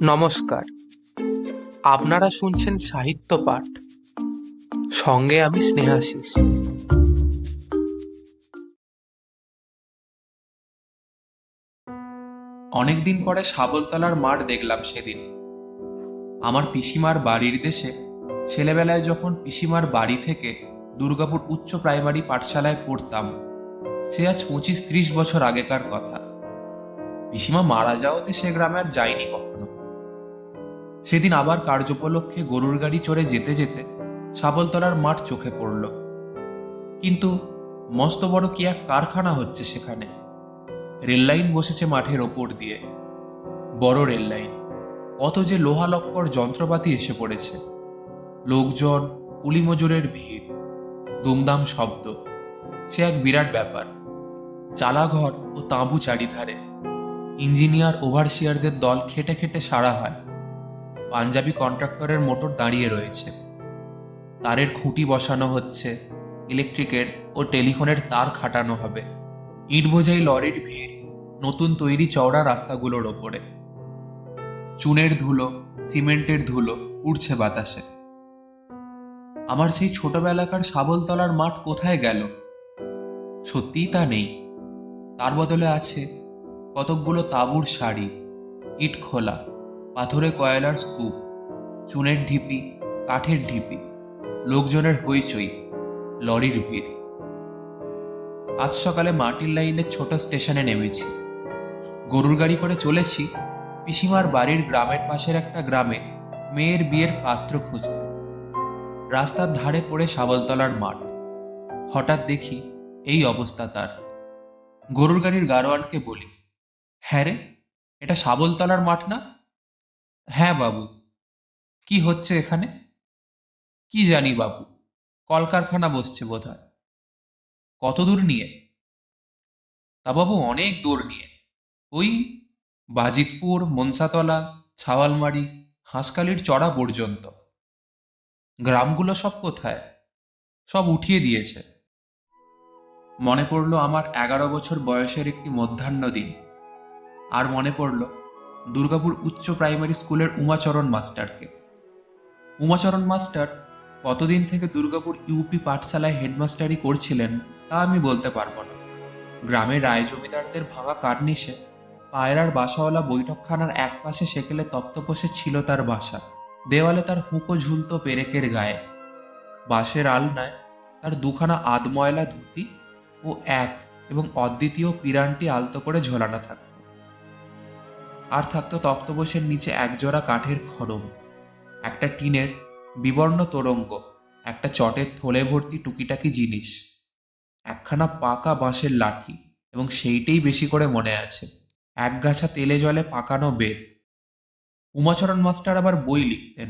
নমস্কার, আপনারা শুনছেন সাহিত্য পাঠ। সঙ্গে আমি স্নেহাশিস। অনেকদিন পরে শাবলতলার মাঠ দেখলাম সেদিন। আমার পিসিমার বাড়ির দেশে ছেলেবেলায় যখন পিসিমার বাড়ি থেকে দুর্গাপুর উচ্চ প্রাইমারি পাঠশালায় পড়তাম, সে আজ 25-30 বছর আগেকার কথা। পিসিমা মারা যাওয়াতে সে গ্রামে আর যাইনি কখনো। সেদিন আবার কার্যোপলক্ষে গরুর গাড়ি চড়ে যেতে যেতে শাবলতলার মাঠ চোখে পড়ল। কিন্তু মস্ত বড় কি এক কারখানা হচ্ছে সেখানে। রেললাইন বসেছে মাঠের ওপর দিয়ে, বড় রেললাইন। কত যে লোহালক্কর যন্ত্রপাতি এসে পড়েছে, লোকজন, কুলি মজুরের ভিড়, দুমদাম শব্দ। সে এক বিরাট ব্যাপার। চালাঘর ও তাঁবু চারিধারে, ইঞ্জিনিয়ার ওভারসিয়ারদের দল খেটে খেটে সারা হয়। পাঞ্জাবি কন্ট্রাক্টরের মোটর দাঁড়িয়ে রয়েছে, তারের খুঁটি বসানো হচ্ছে, ইলেকট্রিকের ও টেলিফোনের তার খাটানো হবে। ইট বোঝাই লরির ভিড় নতুন তৈরি চওড়া রাস্তাগুলোর ওপরে। চুনের ধুলো, সিমেন্টের ধুলো উড়ছে বাতাসে। আমার সেই ছোটবেলাকার শাবলতলার মাঠ কোথায় গেল? সত্যিই তা নেই। তার বদলে আছে কতকগুলো তাঁবুর সারি, ইট খোলা, পাথরে কয়লার স্তূপ, চুনের ঢিপি, কাঠের ঢিপি, লোকজনের হইচই, লরির ভিড়। আজ সকালে মাটির লাইনের ছোট স্টেশনে নেমেছি। গরুর গাড়ি করে চলেছি পিসিমার বাড়ির গ্রামের পাশের একটা গ্রামে মেয়ের বিয়ের পাত্র খুঁজতে। রাস্তার ধারে পড়ে শাবলতলার মাঠ। হঠাৎ দেখি এই অবস্থা তার। গরুর গাড়ির গাড়োয়ানকে বলি, হ্যাঁ রে, এটা শাবলতলার মাঠ না? হ্যাঁ বাবু। কি হচ্ছে এখানে? কি জানি বাবু, কলকারখানা বসছে বোধহয়। কত দূর নিয়ে? তা বাবু অনেক দূর নিয়ে। ওই বাজিতপুর, মনসাতলা, ছাওয়ালমারি, হাঁসকালির চড়া পর্যন্ত। গ্রামগুলো সব কোথায়? সব উঠিয়ে দিয়েছে। মনে পড়ল আমার 11 বছর বয়সের একটি মধ্যাহ্ন দিন। আর মনে পড়ল দুর্গাপুর উচ্চ প্রাইমারি স্কুলের উমাচরণ মাস্টারকে। উমাচরণ মাস্টার কতদিন থেকে দুর্গাপুর ইউপি পাঠশালায় হেডমাস্টারি করছিলেন তা আমি বলতে পারবো না। গ্রামের রায় জমিদারদের ভাঙা কার্নিশে পায়রার বাসাওয়ালা বৈঠকখানার এক পাশে সেকেলে তক্তপোষে ছিল তার বাসা। দেওয়ালে তার হুঁকো ঝুলতো পেরেকের গায়ে। বাঁশের আলনায় তার দুখানা আধময়লা ধুতি ও এক এবং অদ্বিতীয় পিরানটি আলতো করে ঝোলানো থাকত। আর থাকতো তক্তপোষের নিচে একজোড়া কাঠের খড়ম, একটা টিনের বিবর্ণ তোরঙ্গ, একটা চটের থলে ভর্তি টুকিটাকি জিনিস, একখানা পাকা বাঁশের লাঠি, এবং সেইটেই বেশি করে মনে আছে, একগাছা তেলে জলে পাকানো বেত। উমাচরণ মাস্টার আবার বই লিখতেন।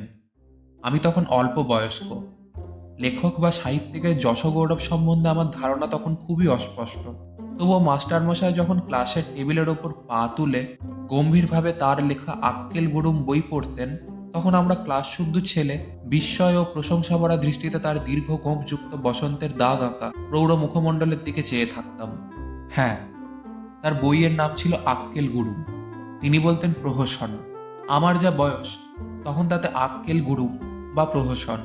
আমি তখন অল্প বয়স্ক। লেখক বা সাহিত্যিকের যশগৌরব সম্বন্ধে আমার ধারণা তখন খুবই অস্পষ্ট। তবুও মাস্টারমশাই যখন ক্লাসের টেবিলের ওপর পা তুলে গম্ভীরভাবে তার লেখা আক্কেল গুরুম বই পড়তেন, তখন আমরা ক্লাস শুদ্ধ ছেলে বিস্ময় ও প্রশংসা ভরা দৃষ্টিতে তার দীর্ঘ গোঁফযুক্ত বসন্তের দাগ আঁকা প্রৌঢ় মুখমণ্ডলের দিকে চেয়ে থাকতাম। হ্যাঁ, তার বইয়ের নাম ছিল আক্কেল গুরুম। তিনি বলতেন প্রহসন। আমার যা বয়স, তখন তাতে আক্কেল গুরুম বা প্রহসন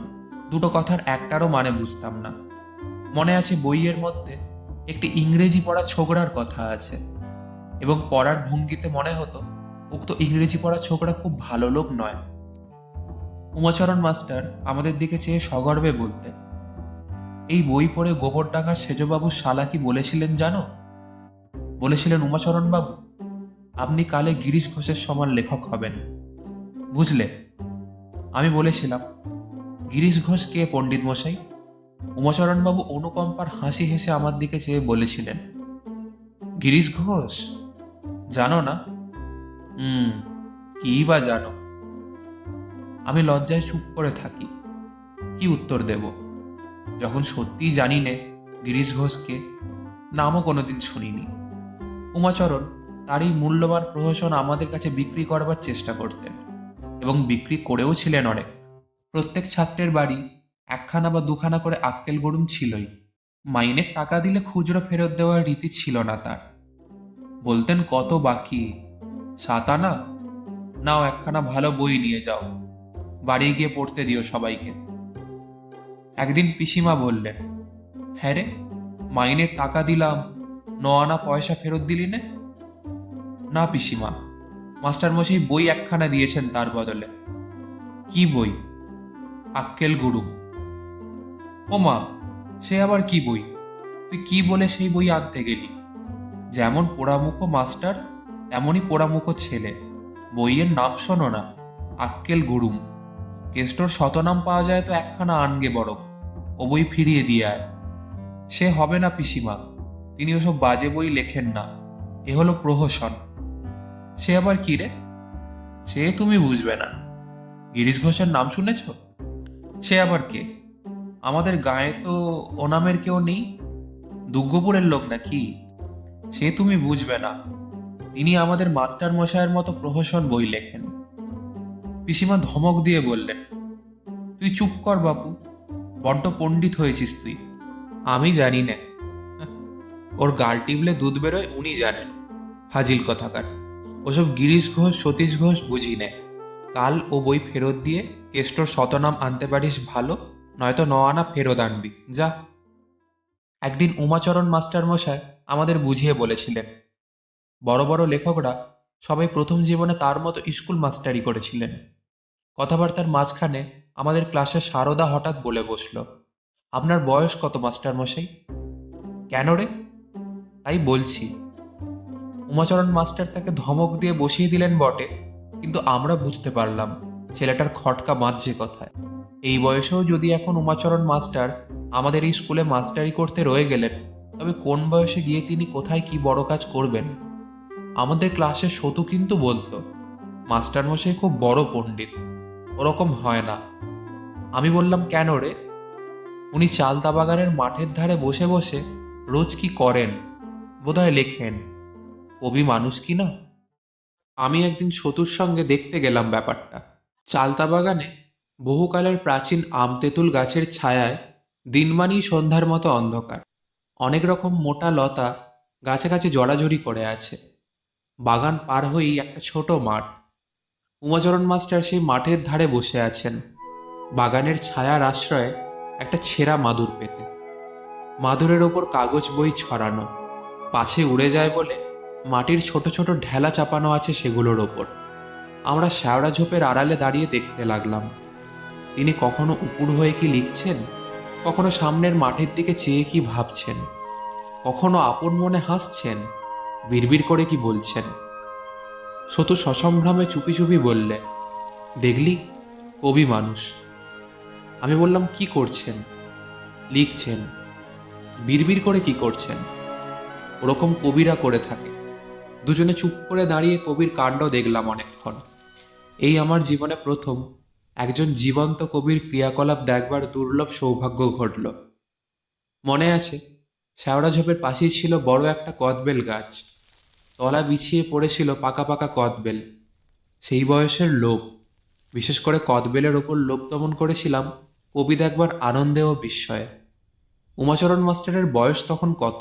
দুটো কথার একটারও মানে বুঝতাম না। মনে আছে বইয়ের মধ্যে একটি ইংরেজি পড়া ছোকরার কথা আছে, এবং পড়ার ভঙ্গিতে মনে হতো উক্ত ইংরেজি পড়া ছোকরা খুব ভালো লোক নয়। উমাচরণ মাস্টার আমাদের দিকে চেয়ে সগর্বে বলতেন, এই বই পড়ে গোবরডাঙ্গার সেজবাবু শালা কি বলেছিলেন জানো? বলেছিলেন, উমাচরণ বাবু, আপনি কালে গিরিশ ঘোষের সমান লেখক হবেন, বুঝলে? আমি বলেছিলাম, গিরিশ ঘোষ কে পণ্ডিত মশাই? উমাচরণবাবু অনুকম্পার হাসি হেসে আমার দিকে চেয়ে বলেছিলেন, গিরিশ ঘোষ জানো না? কি বা জানো? আমি লজ্জায় চুপ করে থাকি। কি উত্তর দেব যখন সত্যিই জানি নে গিরিশ ঘোষকে? নামও কোনোদিন শুনিনি। উমাচরণ তার এই মূল্যবান প্রহসন আমাদের কাছে বিক্রি করবার চেষ্টা করতেন, এবং বিক্রি করেও ছিলেন অনেক। প্রত্যেক ছাত্রের বাড়ি একখানা বা দুখানা করে আক্কেল গরুম ছিলই। মাইনের টাকা দিলে খুচরো ফেরত দেওয়ার রীতি ছিল না তার। বলতেন, কত বাকি? 7 আনা? নাও একখানা ভালো বই নিয়ে যাও, বাড়ি গিয়ে পড়তে দিও সবাইকে। একদিন পিসিমা বললেন, হ্যাঁ রে, মাইনের টাকা দিলাম, 9 আনা পয়সা ফেরত দিলি নে? না পিসিমা, মাস্টারমশাই বই একখানা দিয়েছেন তার বদলে। কি বই? আক্কেল গুরু। ও মা, সে আবার কি বই? তুই কি বলে সেই বই আনতে গেলি? যেমন পোড়ামুখো মাস্টার, তেমনই পোড়ামুখো ছেলে। বইয়ের নাম শোনো না, আক্কেল গুরুম। কেষ্টর শতনাম পাওয়া যায় তো একখানা আনগে বরং, ও বই ফিরিয়ে দিয়ে আয়। সে হবে না পিসিমা, তিনি ওসব বাজে বই লেখেন না, এ হলো প্রহসন। সে আবার কি রে? সে তুমি বুঝবে না। গিরিশ ঘোষের নাম শুনেছ? সে আবার কে? আমাদের গায়ে তো ও নামের কেউ নেই। দুর্গপুরের লোক নাকি? সে তুমি বুঝবে না, তিনি আমাদের মাস্টার মশাইয়ের মতো প্রহসন বই লেখেন। পিসিমা ধমক দিয়ে বললেন, তুই চুপ কর বাপু, বড্ড পণ্ডিত হয়েছিস তুই। আমি জানি না, ওর গাল টিপলে দুধ বেরোয় উনি জানেন। ফাজিল কথাকার, ওসব গিরিশ ঘোষ সতীশ ঘোষ বুঝি নে। কাল ও বই ফেরত দিয়ে কেষ্টর শতনাম আনতে পারিস ভালো, নয়তো 9 আনা ফেরত আনবি যা। একদিন উমাচরণ মাস্টার মশাই আমাদের বুঝিয়ে বলেছিলেন, বড় বড় লেখকরা সবাই প্রথম জীবনে তার মতো স্কুল মাস্টারি করেছিলেন। কথাবার্তার মাঝখানে আমাদের ক্লাসে সারদা হঠাৎ বলে বসল, আপনার বয়স কত মাস্টার মশাই? কেন রে? তাই বলছি। উমাচরণ মাস্টার তাকে ধমক দিয়ে বসিয়ে দিলেন বটে, কিন্তু আমরা বুঝতে পারলাম ছেলেটার খটকা বাঁধছে কথায়। এই বয়সেও যদি এখন উমাচরণ মাস্টার আমাদের এই স্কুলে মাস্টারি করতে রয়ে গেলেন, তবে কোন বয়সে গিয়ে তিনি কোথায় কি বড় কাজ করবেন? আমাদের ক্লাসে সতু কিন্তু বলতো, মাস্টারমশাই খুব বড় পণ্ডিত, ওরকম হয় না। আমি বললাম, কেন রে? উনি চালতা বাগানের মাঠের ধারে বসে বসে রোজ কি করেন? বোধহয় লেখেন। কবি মানুষ কি না? আমি একদিন সতুর সঙ্গে দেখতে গেলাম ব্যাপারটা। চালতা বাগানে বহুকালের প্রাচীন আম তেঁতুল গাছের ছায়ায় দিনমানি সন্ধ্যার মতো অন্ধকার। অনেক রকম মোটা লতা গাছে গাছে জড়াজড়ি করে আছে। বাগান পার হয়েই একটা ছোট মাঠ। উমাচরণ মাস্টার সেই মাঠের ধারে বসে আছেন, বাগানের ছায়ার আশ্রয়ে একটা ছেঁড়া মাদুর পেতে। মাদুরের ওপর কাগজ বই ছড়ানো, পাছে উড়ে যায় বলে মাটির ছোট ছোট ঢেলা চাপানো আছে সেগুলোর ওপর। আমরা শ্যাওড়া ঝোপের আড়ালে দাঁড়িয়ে দেখতে লাগলাম। তিনি কখনো উপুড় হয়ে কি লিখছেন, কখনো সামনের মাঠের দিকে চেয়ে কি ভাবছেন, কখনো আপন মনে হাসছেন, বিড়বিড় করে কি বলছেন। সতু সসম্ভ্রমে চুপি চুপি বললে, দেখলি, কবি মানুষ। আমি বললাম, কি করছেন? লিখছেন। বিড়বিড় করে কি করছেন? ওরকম কবিরা করে থাকে। দুজনে চুপ করে দাঁড়িয়ে কবির কাণ্ড দেখলাম অনেকক্ষণ। এই আমার জীবনে প্রথম একজন জীবন্ত কবির ক্রিয়াকলাপ দেখবার দুর্লভ সৌভাগ্য ঘটল। মনে আছে, শ্যাওড়া ঝোপের পাশেই ছিল বড় একটা কদবেল গাছ। তলা বিছিয়ে পড়েছিল পাকা পাকা কদবেল। সেই বয়সের লোভ, বিশেষ করে কদবেলের ওপর লোভ দমন করেছিলাম কবি দেখবার আনন্দে ও বিস্ময়ে। উমাচরণ মাস্টারের বয়স তখন কত?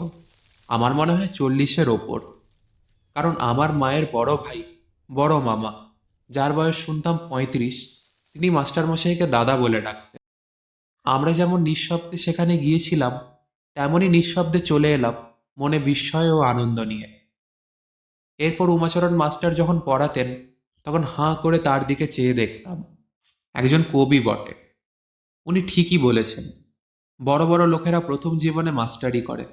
আমার মনে হয় 40-এর ওপর। কারণ আমার মায়ের বড় ভাই, বড় মামা, যার বয়স শুনতাম 35, তিনি মাস্টারমশাইকে দাদা বলে ডাকতেন। আমরা যেমন নিঃশব্দে সেখানে গিয়েছিলাম, তেমনই নিঃশব্দে চলে এলাম, মনে বিস্ময় ও আনন্দ নিয়ে। এরপর উমাচরণ মাস্টার যখন পড়াতেন, তখন হাঁ করে তার দিকে চেয়ে দেখতাম। একজন কবি বটে। উনি ঠিকই বলেছেন, বড় বড় লোকেরা প্রথম জীবনে মাস্টারি করে।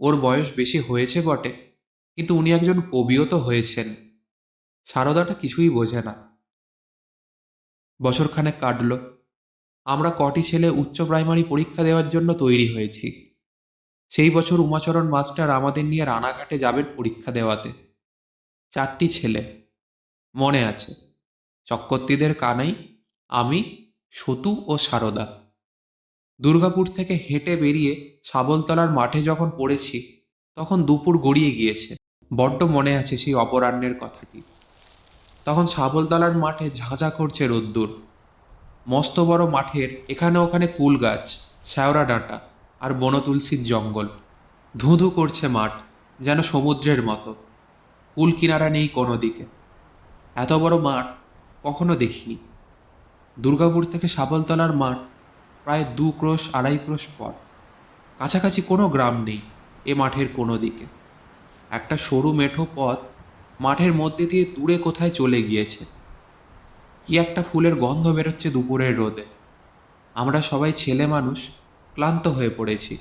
ওর বয়স বেশি হয়েছে বটে, কিন্তু উনি একজন কবিও তো হয়েছেন। সারদাটা কিছুই বোঝে না। বছরখানেক কাটল। আমরা কটি ছেলে উচ্চ প্রাইমারি পরীক্ষা দেওয়ার জন্য তৈরি হয়েছি। সেই বছর উমাচরণ মাস্টার আমাদের নিয়ে রানাঘাটে যাবেন পরীক্ষা দেওয়াতে। 4টি ছেলে, মনে আছে, চক্রবর্তীদের কানাই, আমি, সতু ও সারদা। দুর্গাপুর থেকে হেঁটে বেরিয়ে শাবলতলার মাঠে যখন পড়েছি, তখন দুপুর গড়িয়ে গিয়েছে। বড্ড মনে আছে সেই অপরাহ্নের কথাটি। তখন শাবলতলার মাঠে ঝাঁঝা করছে রোদ্দুর। মস্ত বড় মাঠের এখানে ওখানে কুল গাছ, শ্যাওড়া ডাঁটা আর বনতুলসীর জঙ্গল। ধুঁধু করছে মাঠ, যেন সমুদ্রের মতো। কুল কিনারা নেই কোনো দিকে। এত বড় মাঠ কখনো দেখিনি। দুর্গাপুর থেকে শাবলতলার মাঠ প্রায় 2 ক্রোশ 2.5 ক্রোশ পথ। কাছাকাছি কোনো গ্রাম নেই এ মাঠের কোনো দিকে। একটা সরু মেঠো পথ মাঠের মধ্যে দিয়ে দূরে কোথায় চলে গিয়েছে। কি একটা ফুলের গন্ধ বেরোচ্ছে দুপুরের রোদে। আমরা সবাই ছেলে মানুষ, ক্লান্ত হয়ে পড়েছি।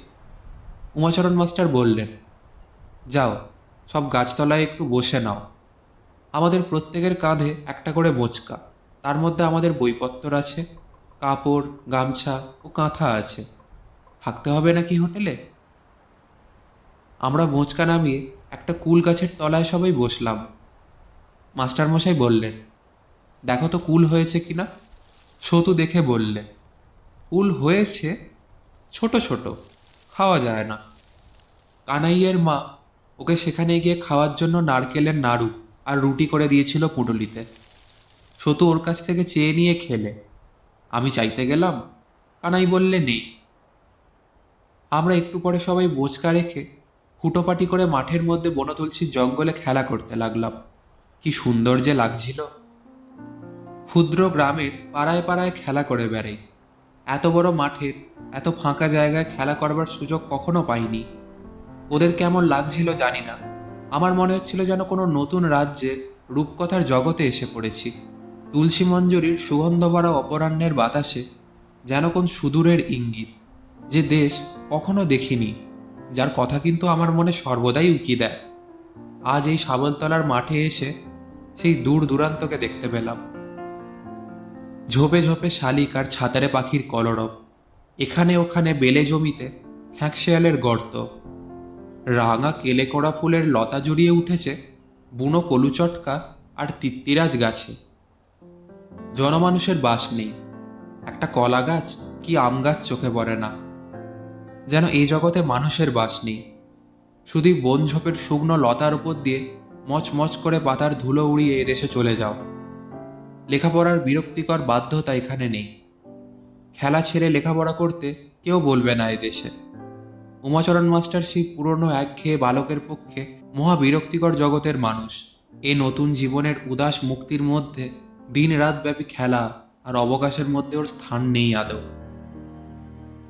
উমাচরণ মাস্টার বললেন, যাও সব গাছতলায় একটু বসে নাও। আমাদের প্রত্যেকের কাঁধে একটা করে বোঁচকা, তার মধ্যে আমাদের বইপত্তর আছে, কাপড় গামছা ও কাঁথা আছে। থাকতে হবে নাকি হোটেলে? আমরা বোঁচকা নামিয়ে একটা কুল গাছের তলায় সবাই বসলাম। মাস্টারমশাই বললেন, দেখো তো কুল হয়েছে কিনা। সতু দেখে বললে, কুল হয়েছে, ছোট ছোট, খাওয়া যায় না। কানাইয়ের মা ওকে সেখানে গিয়ে খাওয়ার জন্য নারকেলের নাড়ু আর রুটি করে দিয়েছিল পুঁটুলিতে। সতু ওর কাছ থেকে চেয়ে নিয়ে খেলে। আমি চাইতে গেলাম, কানাই বললে নেই। আমরা একটু পরে সবাই বোঁচকা রেখে হুটোপাটি করে মাঠের মধ্যে বনতুলসীর জঙ্গলে খেলা করতে লাগলাম। কি সুন্দর যে লাগছিল। ক্ষুদ্র গ্রামের পাড়ায় পাড়ায় খেলা করে বেড়াই। এত বড় মাঠের এত ফাঁকা জায়গায় খেলা করবার সুযোগ কখনো পাইনি। ওদের কেমন লাগছিল জানি না। আমার মনে হচ্ছিল যেন কোনো নতুন রাজ্যে রূপকথার জগতে এসে পড়েছি। তুলসী মঞ্জুরির সুগন্ধ ভরা অপরাহ্নের বাতাসে যেন কোন সুদূরের ইঙ্গিত, যে দেশ কখনো দেখিনি, যার কথা কিন্তু আমার মনে সর্বদাই উকি দেয়। আজ এই শাবলতলার মাঠে এসে সেই দূর দূরান্তকে দেখতে পেলাম। ঝোপে ঝোপে শালিক আর ছাতারে পাখির কলরব, এখানে ওখানে বেলে জমিতে খ্যাঁকশেয়ালের গর্ত, রাঙা কেলেকোড়া ফুলের লতা জড়িয়ে উঠেছে বুনো কলুচটকা আর তিত্তিরাজ গাছে। জনমানুষের বাস নেই। একটা কলা গাছ কি আম গাছ চোখে পড়ে না। যেন এই জগতে মানুষের বাস নেই। শুধু বন ঝোপের শুকনো লতার উপর দিয়ে মচমচ করে পাতার ধুলো উড়িয়ে এদেশে চলে যাও। লেখাপড়ার বিরক্তিকর বাধ্যতা এখানে নেই। খেলা ছেড়ে লেখাপড়া করতে কেউ বলবে না এদেশে। উমাচরণ মাস্টার সেই পুরনো একঘেয়ে বালকের পক্ষে মহা বিরক্তিকর জগতের মানুষ। এ নতুন জীবনের উদাস মুক্তির মধ্যে দিন রাত ব্যাপী খেলা আর অবকাশের মধ্যে ওর স্থান নেই আদৌ।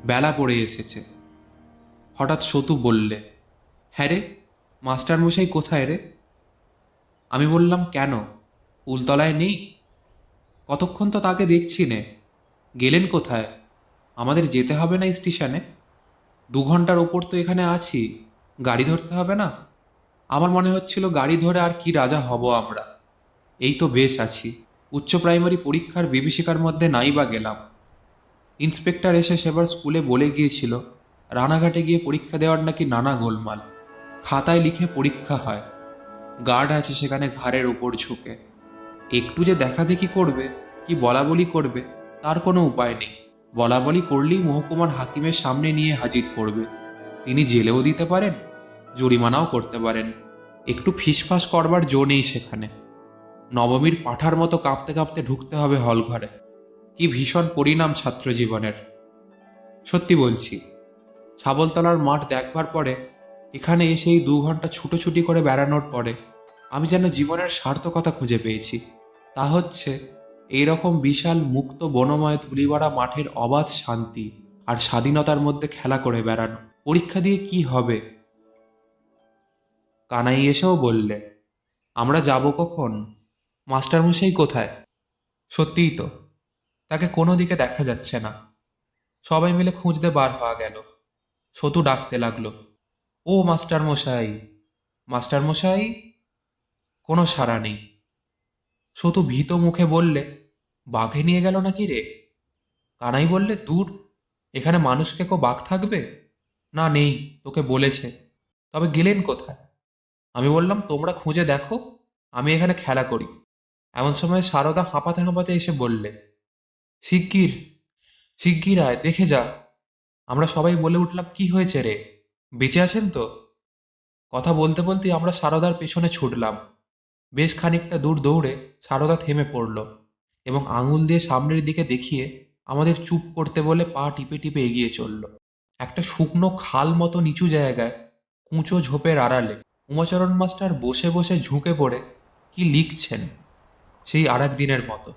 বেলা পড়ে এসেছে। হঠাৎ সতু বললে, হ্যাঁ রে, মাস্টারমশাই কোথায় রে? আমি বললাম, কেন, উলতলায় নেই? কতক্ষণ তো তাকে দেখছি নে। গেলেন কোথায়? আমাদের যেতে হবে না স্টেশনে? 2 ঘন্টার ওপর তো এখানে আছি, গাড়ি ধরতে হবে না? আমার মনে হচ্ছিল গাড়ি ধরে আর কি রাজা হব আমরা। এই তো বেশ আছি। উচ্চ প্রাইমারি পরীক্ষার বিভীষিকার মধ্যে নাই বা গেলাম। ইন্সপেক্টর এসে সেবার স্কুলে বলে গিয়েছিল রানাঘাটে গিয়ে পরীক্ষা দেওয়ার নাকি নানা গোলমাল। খাতায় লিখে পরীক্ষা হয়, গার্ড আছে সেখানে ঘাড়ের ওপর ঝুঁকে। একটু যে দেখাদেখি করবে কি বলা বলি করবে তার কোনো উপায় নেই। বলা বলি করলেই মহকুমার হাকিমের সামনে নিয়ে হাজির করবে। তিনি জেলেও দিতে পারেন, জরিমানাও করতে পারেন। একটু ফিসফাস করবার জো নেই সেখানে। নবমীর পাঁঠার মতো কাঁপতে কাঁপতে ঢুকতে হবে হল ঘরে। কি ভীষণ পরিণাম ছাত্র জীবনের। সত্যি বলছি, শাবলতলার মাঠ দেখবার পরে, এখানে এসে এই 2 ঘন্টা ছুটোছুটি করে বেড়ানোর পরে আমি যেন জীবনের সার্থকতা খুঁজে পেয়েছি। তা হচ্ছে এইরকম বিশাল মুক্ত বনময় ধুলিভরা মাঠের অবাধ শান্তি আর স্বাধীনতার মধ্যে খেলা করে বেড়ানো। পরীক্ষা দিয়ে কি হবে? কানাই এসেও বললে, আমরা যাব কখন? মাস্টারমশাই কোথায়? সত্যিই তো, তাকে কোনো দিকে দেখা যাচ্ছে না। সবাই মিলে খুঁজতে বার হওয়া গেল। সতু ডাকতে লাগলো, ও মাস্টারমশাই, মাস্টারমশাই। কোনো সাড়া নেই। সতু ভীত মুখে বললে, বাঘে নিয়ে গেল নাকি রে? কানাই বললে, দূর, এখানে মানুষকে কো বাঘ থাকবে? না, নেই, তোকে বলেছে। তবে গেলেন কোথায়? আমি বললাম, তোমরা খুঁজে দেখো, আমি এখানে খেলা করি। এমন সময় সারদা হাঁপাতে হাঁপাতে এসে বললে, শিগগির, শিগগির আয়, দেখে যা। আমরা সবাই বলে উঠলাম, কি হয়েছে রে, বেঁচে আছেন তো? কথা বলতে বলতেই আমরা সারদার পেছনে ছুটলাম। বেশ খানিকটা দূর দৌড়ে সারদা থেমে পড়ল এবং আঙুল দিয়ে সামনের দিকে দেখিয়ে আমাদের চুপ করতে বলে পা টিপে টিপে এগিয়ে চলল। একটা শুকনো খাল মতো নিচু জায়গায় কুঁচো ঝোপের আড়ালে উমাচরণ মাস্টার বসে বসে ঝুঁকে পড়ে কি লিখছেন। সেই আর এক দিনের মতো।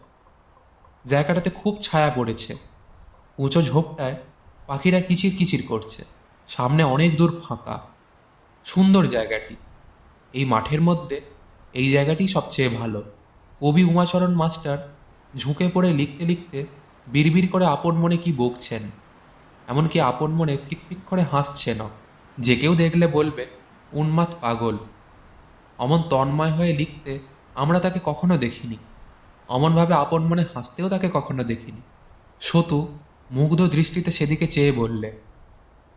জায়গাটাতে খুব ছায়া পড়েছে। উঁচু ঝোপটায় পাখিরা কিচির কিচির করছে। সামনে অনেক দূর ফাঁকা। সুন্দর জায়গাটি। এই মাঠের মধ্যে এই জায়গাটি সবচেয়ে ভালো। কবি উমাচরণ মাস্টার ঝুঁকে পড়ে লিখতে লিখতে বিড়বিড় করে আপন মনে কি বকছেন, এমনকি আপন মনে ফিকফিক করে হাসছেন। যে কেউ দেখলে বলবে উন্মাদ পাগল। অমন তন্ময় হয়ে লিখতে আমরা তাকে কখনো দেখিনি। অমনভাবে আপন মনে হাসতেও তাকে কখনো দেখিনি। সতু মুগ্ধ দৃষ্টিতে সেদিকে চেয়ে বললে,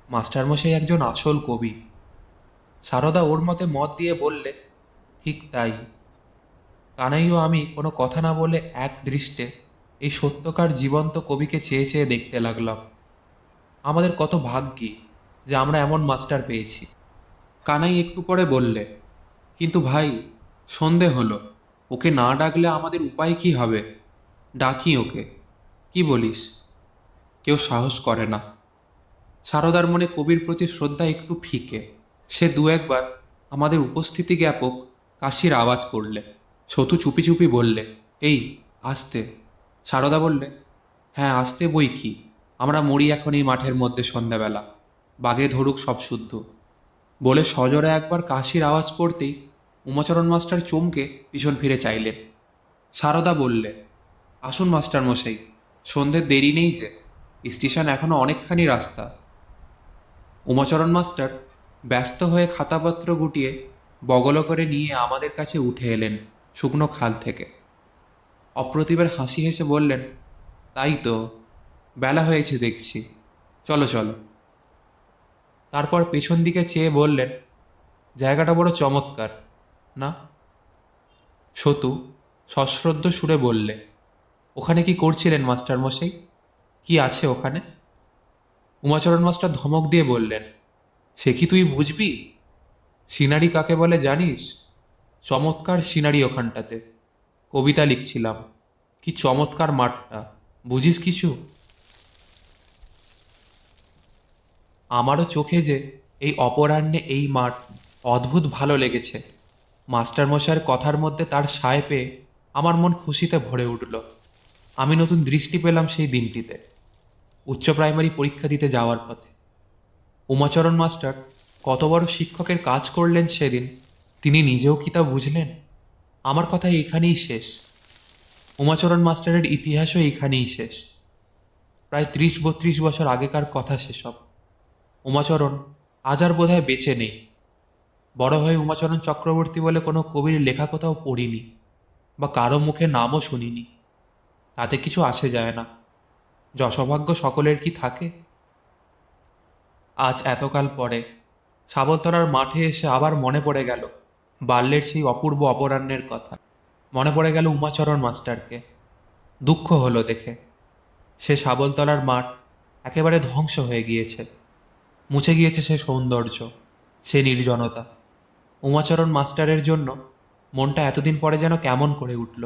মাস্টারমশাই একজন আসল কবি। সারদা ওর মতে মত দিয়ে বললে, ঠিক তাই। কানাই ও আমি কোনো কথা না বলে এক দৃষ্টে এই সত্যকার জীবন্ত কবিকে চেয়ে চেয়ে দেখতে লাগলাম। আমাদের কত ভাগ্যি যে আমরা এমন মাস্টার পেয়েছি। কানাই একটু পরে বললে, কিন্তু ভাই, সন্ধে হলো, ওকে না ডাকলে আমাদের উপায় কি হবে? ডাকি ওকে, কি বলিস? কেউ সাহস করে না। সারদার মনে কবির প্রতি শ্রদ্ধা একটু ফিকে। সে দু একবার আমাদের উপস্থিতি জ্ঞাপক কাশির আওয়াজ করলে। সতু চুপি চুপি বললে, এই আসতে। সারদা বললে, হ্যাঁ আসতে বই কি, আমরা মরি এখন এই মাঠের মধ্যে সন্ধ্যাবেলা, বাঘে ধরুক সব শুদ্ধ। বলে সজোরে একবার কাশির আওয়াজ করতেই উমাচরণ মাস্টার চমকে পিছন ফিরে চাইলেন। সারদা বললে, আসুন মাস্টার মশাই, সন্ধ্যের দেরি নেই যে, স্টেশন এখনো অনেকখানি রাস্তা। উমাচরণ মাস্টার ব্যস্ত হয়ে খাতাপত্র গুটিয়ে বগল করে নিয়ে আমাদের কাছে উঠে এলেন শুকনো খাল থেকে। অপ্রতিভের হাসি হেসে বললেন, তাই তো, বেলা হয়েছে দেখছি, চলো চলো। তারপর পেছন দিকে চেয়ে বললেন, জায়গাটা বড় চমৎকার না? সতু সশ্রদ্ধ সুরে বললে, ওখানে কি করছিলেন মাস্টার মশাই? কি আছে ওখানে? উমাচরণ মাস্টার ধমক দিয়ে বললেন, সে কি তুই বুঝবি? সিনারি কাকে বলে জানিস? চমৎকার সিনারি ওখানটাতে, কবিতা লিখছিলাম। কি চমৎকার মাঠটা, বুঝিস কিছু? আমারও চোখে যে এই অপরাহ্নে এই মাঠ অদ্ভুত ভালো লেগেছে। মাস্টারমশাইয়ের কথার মধ্যে তার সায় পেয়ে আমার মন খুশিতে ভরে উঠল। আমি নতুন দৃষ্টি পেলাম সেই দিনটিতে, উচ্চ প্রাইমারি পরীক্ষা দিতে যাওয়ার পথে। উমাচরণ মাস্টার কত বড় শিক্ষকের কাজ করলেন সেদিন, তিনি নিজেও কি তা বুঝলেন? আমার কথা এইখানেই শেষ। উমাচরণ মাস্টারের ইতিহাসও এইখানেই শেষ। প্রায় 30-32 বছর আগেকার কথা সেসব। উমাচরণ আজ আর বোধহয় বেঁচে নেই। বড় হয়ে উমাচরণ চক্রবর্তী বলে কোনো কবির লেখা কোথাও পড়িনি, বা কারো মুখে নামও শুনিনি। তাতে কিছু আসে যায় না। যশোভাগ্য সকলের কি থাকে? আজ এতকাল পরে সাবলতলার মাঠে এসে আবার মনে পড়ে গেল বাল্যের সেই অপূর্ব অপরাহ্নের কথা। মনে পড়ে গেল উমাচরণ মাস্টারকে। দুঃখ হলো দেখে সে সাবলতলার মাঠ একেবারে ধ্বংস হয়ে গিয়েছে। মুছে গিয়েছে সে সৌন্দর্য, সে নির্জনতা। উমাচরণ মাস্টারের জন্য মনটা এতদিন পরে যেন কেমন করে উঠল।